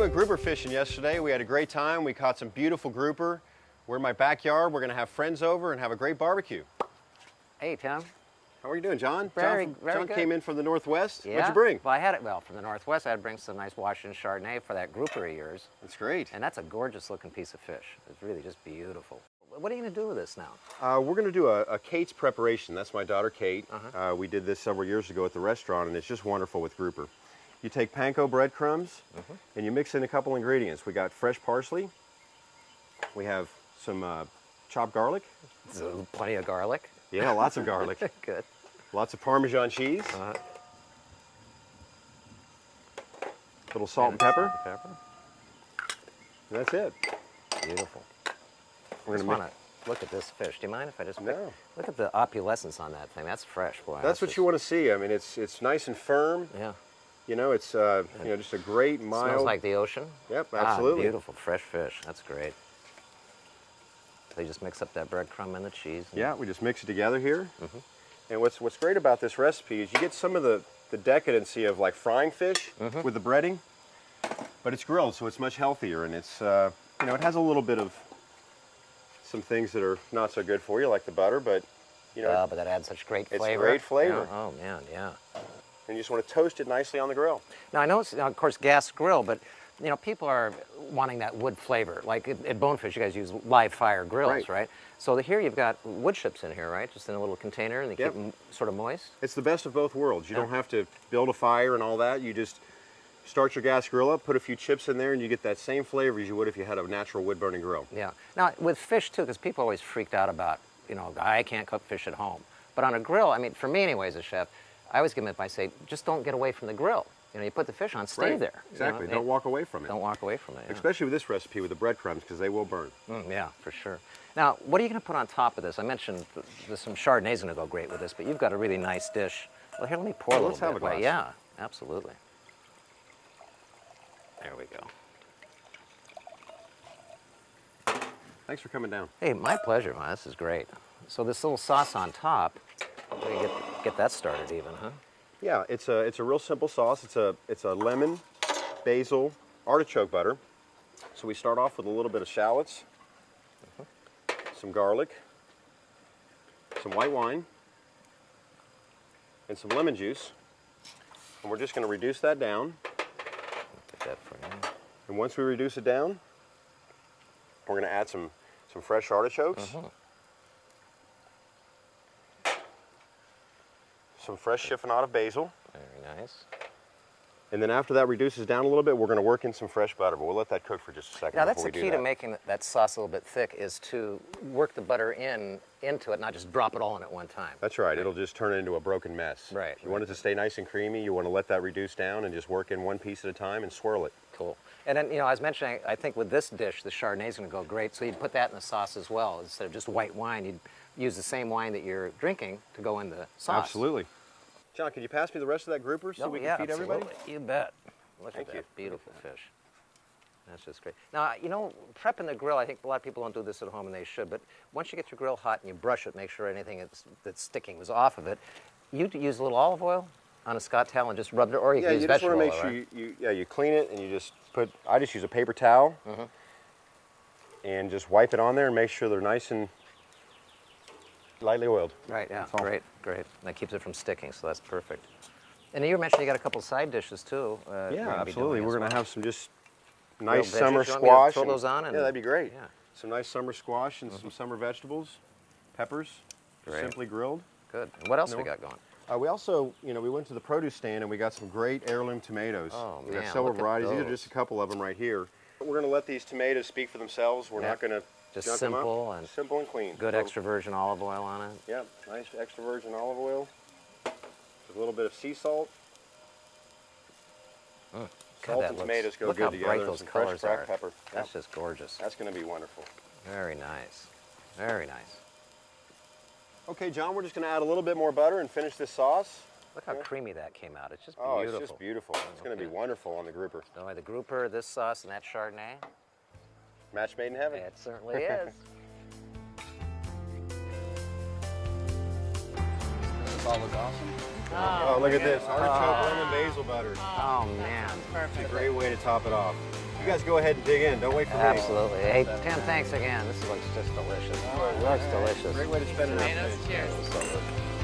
went grouper fishing yesterday. We had a great time. We caught some beautiful grouper. We're in my backyard. We're going to have friends over and have a great barbecue. Hey, Tim. How are you doing, John? Very John good. came in from the Northwest. Yeah. What'd you bring? Well, from the Northwest, I had to bring some nice Washington Chardonnay for that grouper of yours. That's great. And that's a gorgeous looking piece of fish. It's really just beautiful. What are you going to do with this now? We're going to do a Kate's preparation. That's my daughter, Kate. We did this several years ago at the restaurant, and it's just wonderful with grouper. You take Panko breadcrumbs, and you mix in a couple ingredients. We got fresh parsley. We have some chopped garlic. So, plenty of garlic. Yeah, lots of garlic. Good. Lots of Parmesan cheese. Little salt and pepper. And that's it. Beautiful. We're just want to look at this fish. Do you mind if I just No. Look at the opulescence on that thing? That's fresh, boy. That's what you want to see. I mean, it's nice and firm. Yeah. You know, it's you know, just a great mild. Smells like the ocean. Yep, absolutely. Beautiful, fresh fish. That's great. So you just mix up that breadcrumb and the cheese. And yeah, we just mix it together here. And what's great about this recipe is you get some of the decadency of like frying fish with the breading, but it's grilled, so it's much healthier, and it's you know, it has a little bit of some things that are not so good for you, like the butter, but you know, but that adds such great flavor. It's great flavor. Yeah. Oh man, yeah. And you just want to toast it nicely on the grill. Now I know it's, of course, gas grill, but you know, people are wanting that wood flavor. Like at Bonefish, you guys use live fire grills, right? So here you've got wood chips in here, right? Just in a little container, and they keep them sort of moist. It's the best of both worlds. You don't have to build a fire and all that. You just start your gas grill up, put a few chips in there, and you get that same flavor as you would if you had a natural wood-burning grill. Yeah. Now, with fish, too, because people always freaked out about, you know, I can't cook fish at home. But on a grill, I mean, for me anyway, as a chef, I always give them advice, say, just don't get away from the grill. You know, you put the fish on, stay there. Exactly. You know? Don't walk away from it. Don't walk away from it. Yeah. Especially with this recipe with the breadcrumbs, because they will burn. Yeah, for sure. Now, what are you going to put on top of this? I mentioned there's some Chardonnay's going to go great with this, but you've got a really nice dish. Well, here, let me pour a little bit. Let's have a glass. Yeah, absolutely. There we go. Thanks for coming down. Hey, my pleasure, man. This is great. So this little sauce on top, we get that started even, huh? Yeah, it's a real simple sauce. It's a lemon, basil, artichoke butter. So we start off with a little bit of shallots, some garlic, some white wine, and some lemon juice. And we're just going to reduce that down. Get that for you. And once we reduce it down, we're going to add some fresh artichokes. Some fresh chiffonade of basil. Very nice. And then after that reduces down a little bit, we're going to work in some fresh butter, but we'll let that cook for just a second. Now that's before the we do key to that. making that sauce a little bit thick, is to work the butter into it, not just drop it all in at one time. That's right. It'll just turn it into a broken mess. Right. If you want it to stay nice and creamy, you want to let that reduce down and just work in one piece at a time and swirl it. Cool. And then, you know, I was mentioning, I think with this dish, the Chardonnay is going to go great, so you'd put that in the sauce as well. Instead of just white wine, you'd use the same wine that you're drinking to go in the sauce. Absolutely. John, can you pass me the rest of that grouper so we can feed everybody? You bet. Look at that beautiful fish. That's just great. Now, you know, prepping the grill, I think a lot of people don't do this at home, and they should, but once you get your grill hot and you brush it, make sure anything that's sticking was off of it, you use a little olive oil on a Scott towel and just rub it, or you can use vegetable oil. Yeah, you just want to make sure you clean it, and you just put, I just use a paper towel and just wipe it on there and make sure they're nice and lightly oiled. Right, yeah, great. And that keeps it from sticking, so that's perfect. And you were mentioning you got a couple side dishes too. Yeah, absolutely. We're going to have some just nice veggies. summer You want me to squash. throw those on? And, yeah, that'd be great. Yeah. Some nice summer squash and some summer vegetables, peppers, simply grilled. Good. And what else we got going? We also, you know, we went to the produce stand and we got some great heirloom tomatoes. Oh, we man, got several look at varieties. These are those. just a couple of them right here. We're going to let these tomatoes speak for themselves. We're not going to just junk them simple up. and simple and clean. Good So, extra virgin olive oil on it. Yep, nice extra virgin olive oil with a little bit of sea salt. Salt and tomatoes go good together. Look how bright those some colors fresh are. black pepper. That's just gorgeous. That's going to be wonderful. Very nice. Very nice. Okay, John, we're just going to add a little bit more butter and finish this sauce. Look how creamy that came out. It's just Oh, beautiful. it's just beautiful. It's going to be wonderful on the grouper. So the grouper, this sauce, and that Chardonnay. Match made in heaven. It certainly is. This all looks awesome. Oh, look at this. Artichoke lemon basil butter. Oh, man. It's a great way to top it off. You guys go ahead and dig in. Don't wait for me. Absolutely. Hey, Tim, thanks again. This looks just delicious. It looks delicious. Great way to spend an afternoon. Cheers. So good.